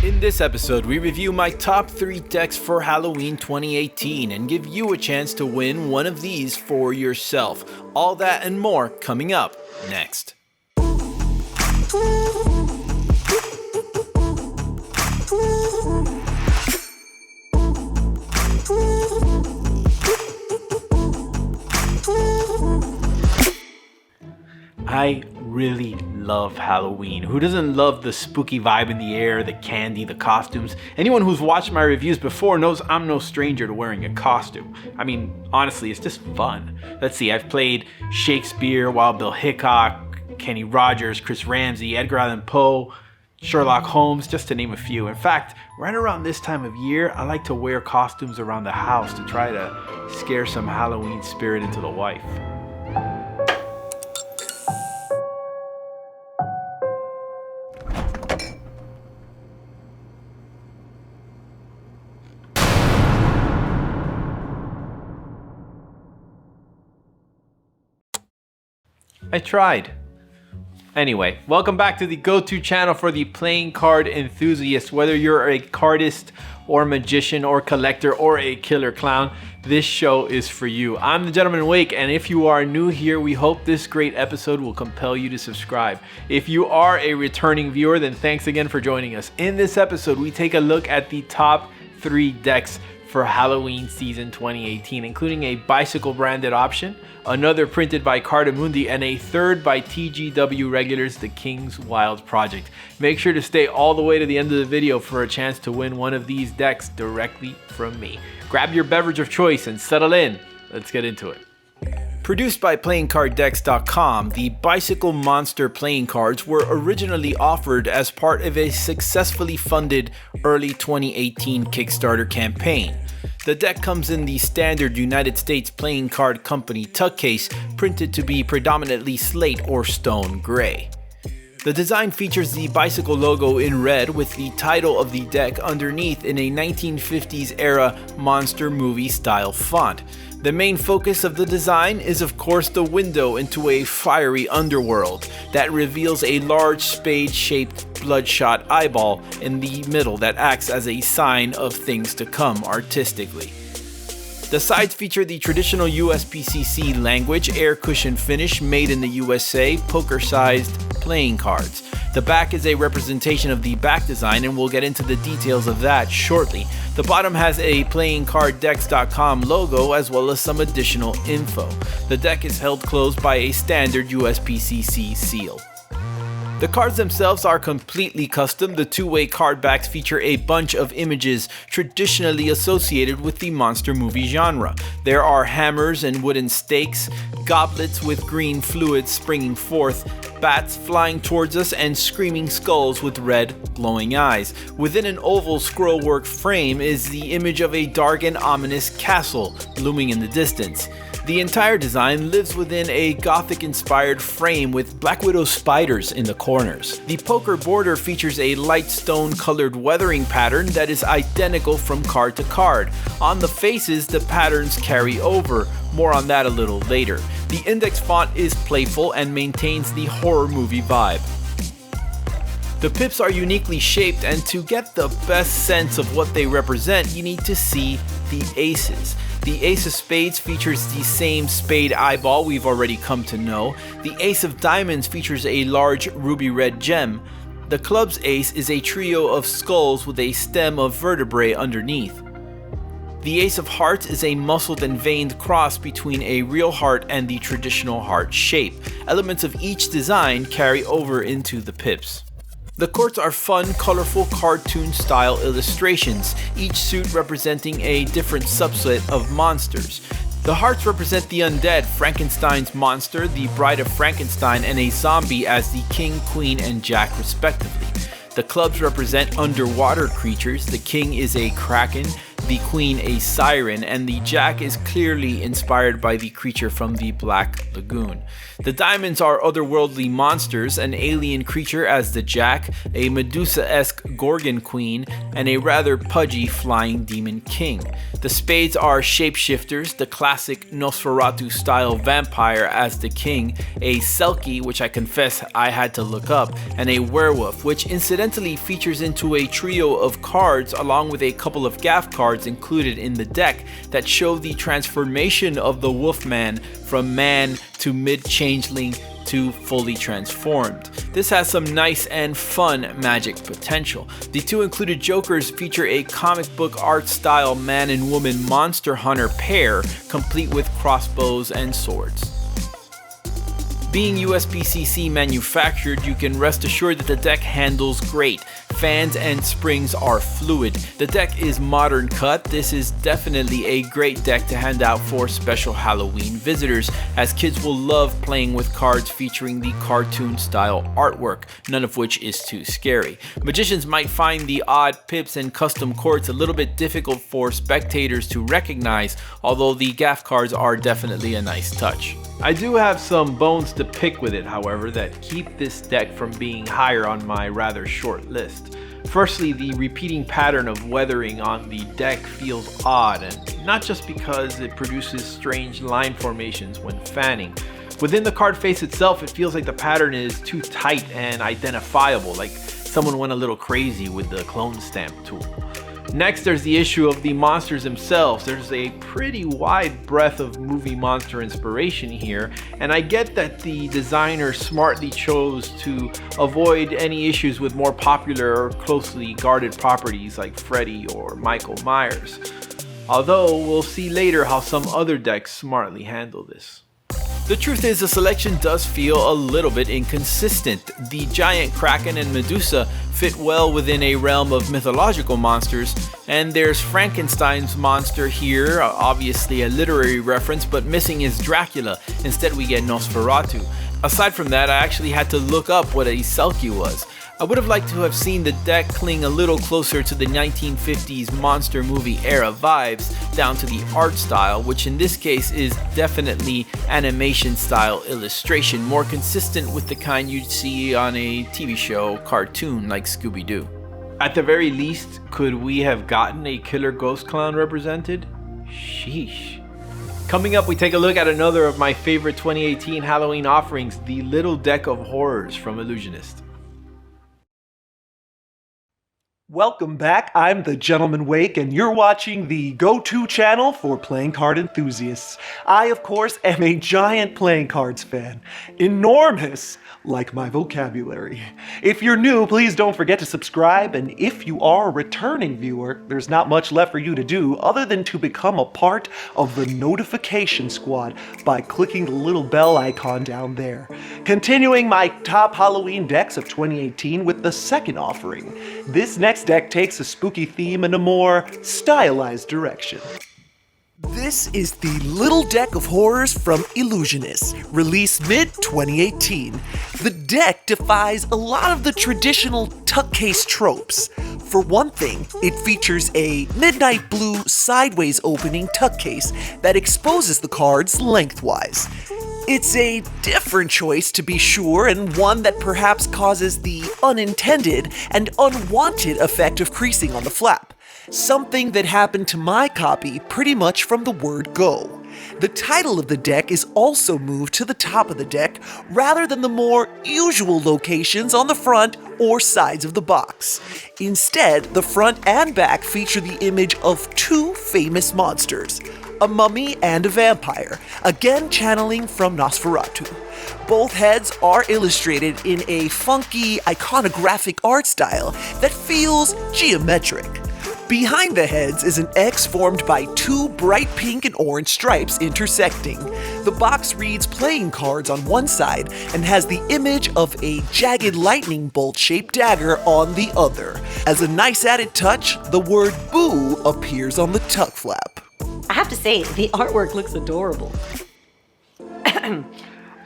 In this episode, we review my top 3 decks for Halloween 2018 and give you a chance to win one of these for yourself. All that and more coming up next. I really love Halloween. Who doesn't love the spooky vibe in the air, the candy, the costumes? Anyone who's watched my reviews before knows I'm no stranger to wearing a costume. I mean, honestly, it's just fun. Let's see, I've played Shakespeare, Wild Bill Hickok, Kenny Rogers, Chris Ramsey, Edgar Allan Poe, Sherlock Holmes, just to name a few. In fact, right around this time of year, I like to wear costumes around the house to try to scare some Halloween spirit into the wife. I tried. Anyway, welcome back to the go-to channel for the playing card enthusiast. Whether you're a cardist or magician or collector or a killer clown, this show is for you. I'm the TheGentlemanWake, and if you are new here, we hope this great episode will compel you to subscribe. If you are a returning viewer, then thanks again for joining us. In this episode, we take a look at the top 3 decks for Halloween season 2018, including a bicycle branded option, another printed by Cardamundi, and a third by TGW regulars, the King's Wild Project. Make sure to stay all the way to the end of the video for a chance to win one of these decks directly from me. Grab your beverage of choice and settle in. Let's get into it. Produced by PlayingCardDecks.com, the Bicycle Monster playing cards were originally offered as part of a successfully funded early 2018 Kickstarter campaign. The deck comes in the standard United States Playing Card Company tuck case, printed to be predominantly slate or stone gray. The design features the bicycle logo in red with the title of the deck underneath in a 1950s era monster movie style font. The main focus of the design is of course the window into a fiery underworld that reveals a large spade-shaped bloodshot eyeball in the middle that acts as a sign of things to come artistically. The sides feature the traditional USPCC language air cushion finish made in the USA, poker-sized playing cards. The back is a representation of the back design, and we'll get into the details of that shortly. The bottom has a PlayingCardDecks.com logo as well as some additional info. The deck is held closed by a standard USPCC seal. The cards themselves are completely custom. The two-way card backs feature a bunch of images traditionally associated with the monster movie genre. There are hammers and wooden stakes, goblets with green fluid springing forth, bats flying towards us, and screaming skulls with red, glowing eyes. Within an oval scrollwork frame is the image of a dark and ominous castle looming in the distance. The entire design lives within a Gothic-inspired frame with Black Widow spiders in the corners. The poker border features a light stone-colored weathering pattern that is identical from card to card. On the faces, the patterns carry over. More on that a little later. The index font is playful and maintains the horror movie vibe. The pips are uniquely shaped, and to get the best sense of what they represent, you need to see the aces. The Ace of Spades features the same spade eyeball we've already come to know. The Ace of Diamonds features a large ruby red gem. The Club's Ace is a trio of skulls with a stem of vertebrae underneath. The Ace of Hearts is a muscled and veined cross between a real heart and the traditional heart shape. Elements of each design carry over into the pips. The courts are fun, colorful cartoon-style illustrations, each suit representing a different subset of monsters. The hearts represent the undead, Frankenstein's monster, the Bride of Frankenstein, and a zombie as the king, queen, and jack respectively. The clubs represent underwater creatures. The king is a kraken, the queen a siren, and the jack is clearly inspired by the creature from the Black Lagoon. The diamonds are otherworldly monsters, an alien creature as the jack, a Medusa-esque Gorgon queen, and a rather pudgy flying demon king. The spades are shapeshifters, the classic Nosferatu-style vampire as the king, a Selkie, which I confess I had to look up, and a werewolf, which incidentally features into a trio of cards along with a couple of gaff cards included in the deck that show the transformation of the Wolfman from man to mid-changeling to fully transformed. This has some nice and fun magic potential. The two included jokers feature a comic book art style man and woman monster hunter pair, complete with crossbows and swords. Being USPCC manufactured, you can rest assured that the deck handles great. Fans and springs are fluid. The deck is modern cut. This is definitely a great deck to hand out for special Halloween visitors, as kids will love playing with cards featuring the cartoon style artwork, none of which is too scary. Magicians might find the odd pips and custom courts a little bit difficult for spectators to recognize, although the gaff cards are definitely a nice touch. I do have some bones to pick with it, however, that keep this deck from being higher on my rather short list. Firstly, the repeating pattern of weathering on the deck feels odd, and not just because it produces strange line formations when fanning. Within the card face itself, it feels like the pattern is too tight and identifiable, like someone went a little crazy with the clone stamp tool. Next, there's the issue of the monsters themselves. There's a pretty wide breadth of movie monster inspiration here, and I get that the designer smartly chose to avoid any issues with more popular or closely guarded properties like Freddy or Michael Myers. Although, we'll see later how some other decks smartly handle this. The truth is, the selection does feel a little bit inconsistent. The giant Kraken and Medusa fit well within a realm of mythological monsters, and there's Frankenstein's monster here, obviously a literary reference, but missing is Dracula. Instead we get Nosferatu. Aside from that, I actually had to look up what a Selkie was. I would have liked to have seen the deck cling a little closer to the 1950s monster movie era vibes, down to the art style, which in this case is definitely animation style illustration, more consistent with the kind you'd see on a TV show cartoon like Scooby-Doo. At the very least, could we have gotten a killer ghost clown represented? Sheesh. Coming up, we take a look at another of my favorite 2018 Halloween offerings, the Little Deck of Horrors from Illusionist. Welcome back, I'm TheGentlemanWake, and you're watching the go-to channel for playing card enthusiasts. I, of course, am a giant playing cards fan. Enormous, like my vocabulary. If you're new, please don't forget to subscribe, and if you are a returning viewer, there's not much left for you to do other than to become a part of the notification squad by clicking the little bell icon down there. Continuing my top Halloween decks of 2018 with the second offering. This next deck takes a spooky theme in a more stylized direction. This is the Little Deck of Horrors from Illusionist, released mid-2018. The deck defies a lot of the traditional tuck case tropes. For one thing, it features a midnight blue sideways opening tuck case that exposes the cards lengthwise. It's a different choice to be sure, and one that perhaps causes the unintended and unwanted effect of creasing on the flap. Something that happened to my copy pretty much from the word go. The title of the deck is also moved to the top of the deck rather than the more usual locations on the front or sides of the box. Instead, the front and back feature the image of two famous monsters, a mummy and a vampire, again channeling from Nosferatu. Both heads are illustrated in a funky, iconographic art style that feels geometric. Behind the heads is an X formed by two bright pink and orange stripes intersecting. The box reads playing cards on one side and has the image of a jagged lightning bolt-shaped dagger on the other. As a nice added touch, the word boo appears on the tuck flap. I have to say, the artwork looks adorable.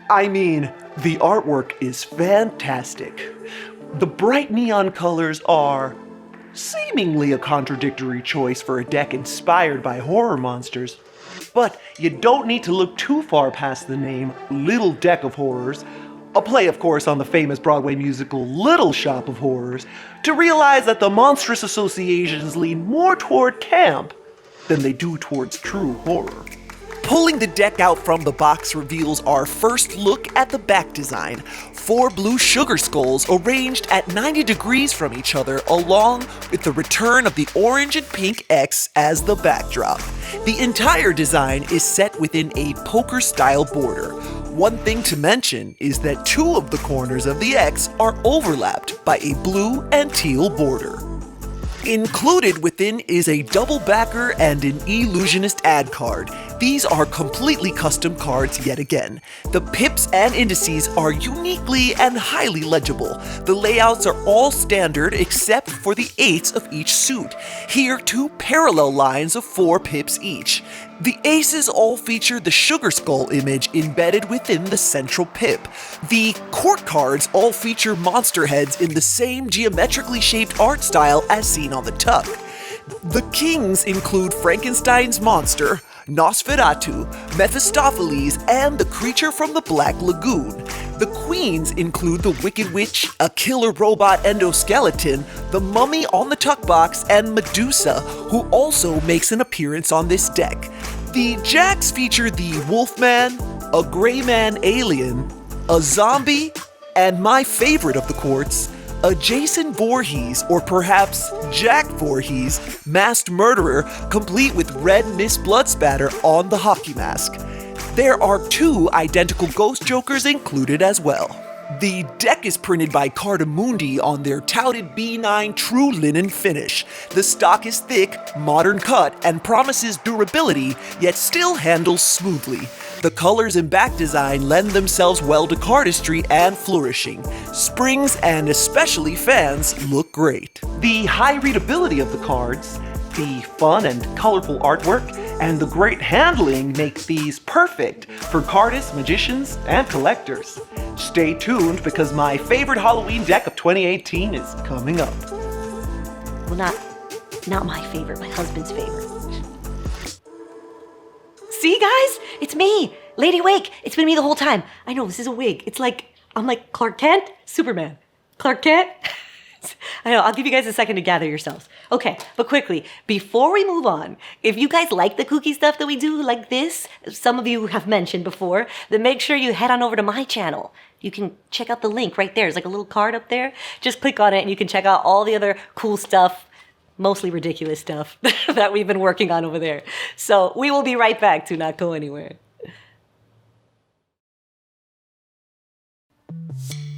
I mean, the artwork is fantastic. The bright neon colors are seemingly a contradictory choice for a deck inspired by horror monsters. But you don't need to look too far past the name Little Deck of Horrors, a play of course on the famous Broadway musical Little Shop of Horrors, to realize that the monstrous associations lean more toward camp than they do towards true horror. Pulling the deck out from the box reveals our first look at the back design. 4 blue sugar skulls arranged at 90 degrees from each other, along with the return of the orange and pink X as the backdrop. The entire design is set within a poker-style border. One thing to mention is that 2 of the corners of the X are overlapped by a blue and teal border. Included within is a double backer and an Illusionist ad card. These are completely custom cards yet again. The pips and indices are uniquely and highly legible. The layouts are all standard except for the 8s of each suit. Here, 2 parallel lines of 4 pips each. The aces all feature the sugar skull image embedded within the central pip. The court cards all feature monster heads in the same geometrically shaped art style as seen on the tuck. The kings include Frankenstein's monster, Nosferatu, Mephistopheles, and the creature from the Black Lagoon. The queens include the Wicked Witch, a killer robot endoskeleton, the mummy on the tuck box, and Medusa, who also makes an appearance on this deck. The jacks feature the Wolfman, a Gray Man alien, a zombie, and my favorite of the courts, a Jason Voorhees, or perhaps Jack Voorhees, masked murderer, complete with red mist blood spatter on the hockey mask. There are 2 identical Ghost Jokers included as well. The deck is printed by Cardamundi on their touted B9 true linen finish. The stock is thick, modern cut, and promises durability, yet still handles smoothly. The colors and back design lend themselves well to cardistry and flourishing. Springs and especially fans look great. The high readability of the cards, the fun and colorful artwork, and the great handling make these perfect for cardists, magicians, and collectors. Stay tuned because my favorite Halloween deck of 2018 is coming up. Well, not my favorite, my husband's favorite. See, guys? It's me, Lady Wake. It's been me the whole time. I know, this is a wig. I'm like Clark Kent, Superman. Clark Kent? I know, I'll give you guys a second to gather yourselves. Okay, but quickly, before we move on, if you guys like the kooky stuff that we do like this, some of you have mentioned before, then make sure you head on over to my channel. You can check out the link right there. There's like a little card up there. Just click on it and you can check out all the other cool stuff, mostly ridiculous stuff that we've been working on over there. So we will be right back. Do not go anywhere.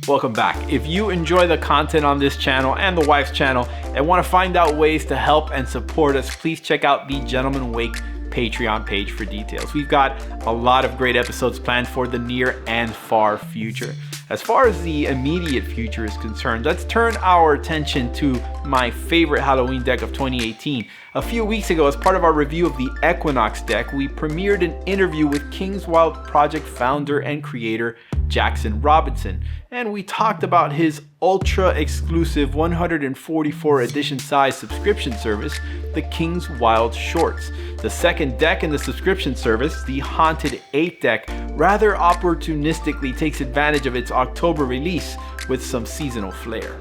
Welcome back. If you enjoy the content on this channel and the wife's channel and want to find out ways to help and support us, please check out the Gentleman Wake Patreon page for details. We've got a lot of great episodes planned for the near and far future. As far as the immediate future is concerned, let's turn our attention to my favorite Halloween deck of 2018. A few weeks ago, as part of our review of the Equinox deck, we premiered an interview with King's Wild Project founder and creator Jackson Robinson, and we talked about his ultra exclusive 144 edition size subscription service, the King's Wild Shorts. The second deck in the subscription service, the Haunted 8 deck, rather opportunistically takes advantage of its October release with some seasonal flair.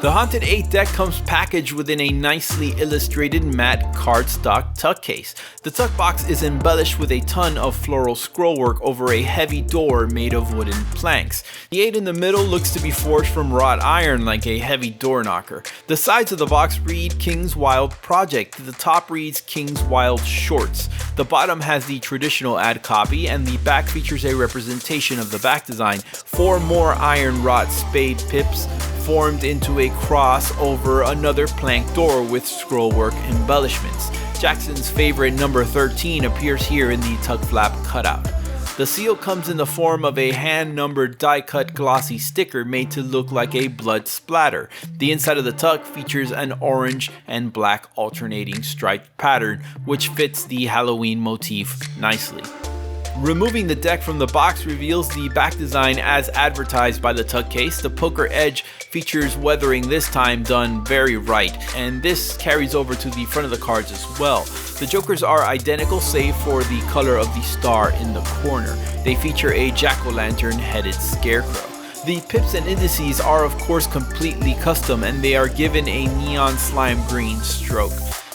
The Haunted 8 deck comes packaged within a nicely illustrated matte cardstock tuck case. The tuck box is embellished with a ton of floral scrollwork over a heavy door made of wooden planks. The 8 in the middle looks to be forged from wrought iron like a heavy door knocker. The sides of the box read King's Wild Project. The top reads King's Wild Shorts. The bottom has the traditional ad copy, and the back features a representation of the back design. 4 more iron wrought spade pips formed into a cross over another plank door with scrollwork embellishments. Jackson's favorite number 13 appears here in the tuck flap cutout. The seal comes in the form of a hand-numbered die-cut glossy sticker made to look like a blood splatter. The inside of the tuck features an orange and black alternating striped pattern, which fits the Halloween motif nicely. Removing the deck from the box reveals the back design as advertised by the tug case. The poker edge features weathering, this time done very right, and this carries over to the front of the cards as well. The jokers are identical save for the color of the star in the corner. They feature a jack-o'-lantern headed scarecrow. The pips and indices are of course completely custom, and they are given a neon slime green stroke.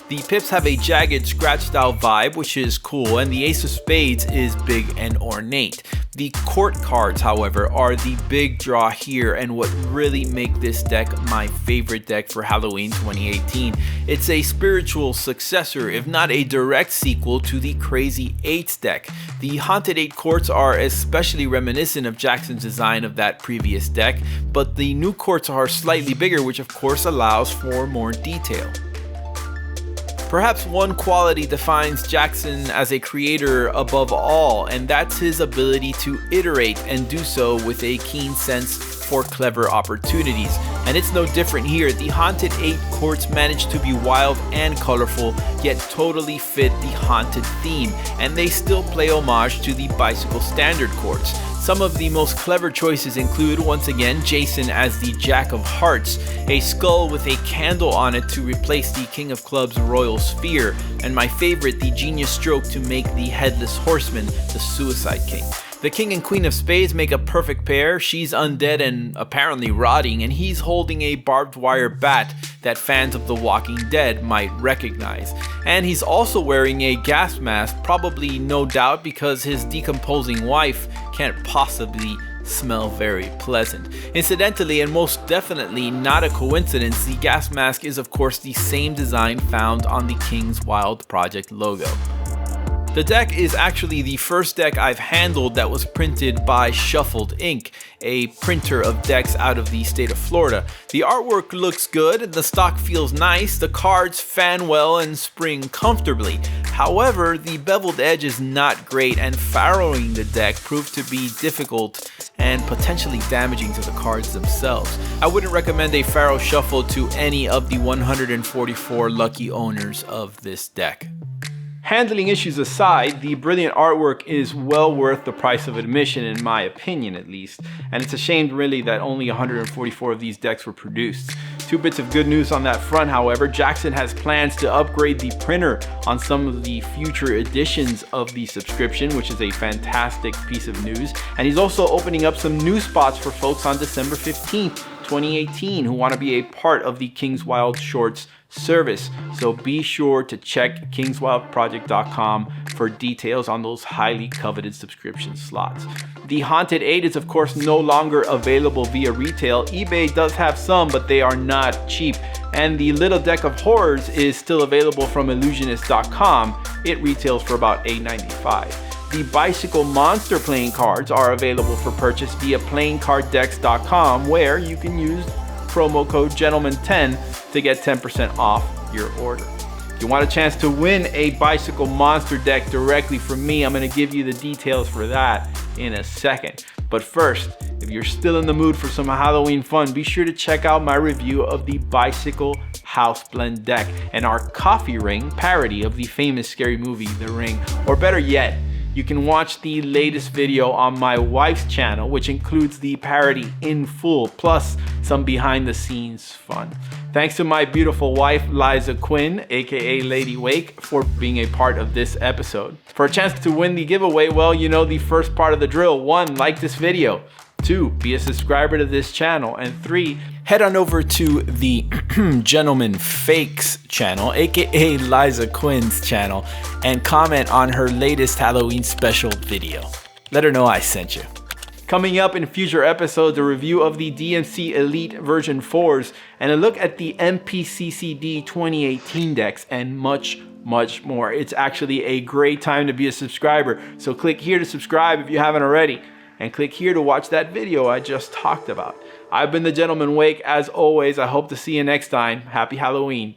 The pips have a jagged scratched out vibe, which is cool, and the ace of spades is big and ornate. The court cards, however, are the big draw here and what really make this deck my favorite deck for Halloween 2018. It's a spiritual successor, if not a direct sequel, to the Crazy Eights deck. The Haunted Eight courts are especially reminiscent of Jackson's design of that previous deck, but the new courts are slightly bigger, which of course allows for more detail. Perhaps one quality defines Jackson as a creator above all, and that's his ability to iterate and do so with a keen sense for clever opportunities. And it's no different here. The Haunted 8 courts managed to be wild and colorful, yet totally fit the haunted theme, and they still play homage to the bicycle standard courts. Some of the most clever choices include, once again, Jason as the Jack of Hearts, a skull with a candle on it to replace the King of Clubs Royal Sphere, and my favorite, the genius stroke to make the Headless Horseman the Suicide King. The King and Queen of Spades make a perfect pair. She's undead and apparently rotting, and he's holding a barbed wire bat that fans of The Walking Dead might recognize. And he's also wearing a gas mask, probably no doubt because his decomposing wife can't possibly smell very pleasant. Incidentally, and most definitely not a coincidence, the gas mask is of course the same design found on the King's Wild Project logo. The deck is actually the first deck I've handled that was printed by Shuffled Ink, a printer of decks out of the state of Florida. The artwork looks good, the stock feels nice, the cards fan well and spring comfortably. However, the beveled edge is not great, and farrowing the deck proved to be difficult and potentially damaging to the cards themselves. I wouldn't recommend a Faro shuffle to any of the 144 lucky owners of this deck. Handling issues aside, the brilliant artwork is well worth the price of admission, in my opinion at least, and it's a shame really that only 144 of these decks were produced. Two bits of good news on that front, however. Jackson has plans to upgrade the printer on some of the future editions of the subscription, which is a fantastic piece of news, and he's also opening up some new spots for folks on December 15th, 2018 who want to be a part of the King's Wild Shorts service. So be sure to check kingswildproject.com for details on those highly coveted subscription slots. The Haunted 8 is of course no longer available via retail. eBay does have some, but they are not cheap. And the Little Deck of Horrors is still available from Illusionist.com. It retails for about $8.95. The Bicycle Monster playing cards are available for purchase via playingcarddex.com, where you can use promo code GENTLEMAN10 to get 10% off your order. If you want a chance to win a Bicycle Monster deck directly from me, I'm going to give you the details for that in a second. But first, if you're still in the mood for some Halloween fun, be sure to check out my review of the Bicycle House Blend deck and our coffee ring parody of the famous scary movie The Ring. Or better yet, you can watch the latest video on my wife's channel, which includes the parody in full, plus some behind the scenes fun. Thanks to my beautiful wife, Liza Quinn, aka Lady Wake, for being a part of this episode. For a chance to win the giveaway, well, you know the first part of the drill. 1, like this video. 2, be a subscriber to this channel. And 3, head on over to the Gentleman Fakes channel, aka Liza Quinn's channel, and comment on her latest Halloween special video. Let her know I sent you. Coming up in future episodes, a review of the DMC Elite version 4s and a look at the MPCCD 2018 decks and much more. It's actually a great time to be a subscriber, so click here to subscribe if you haven't already, and click here to watch that video I just talked about. I've been the Gentleman Wake. As always, I hope to see you next time. Happy Halloween.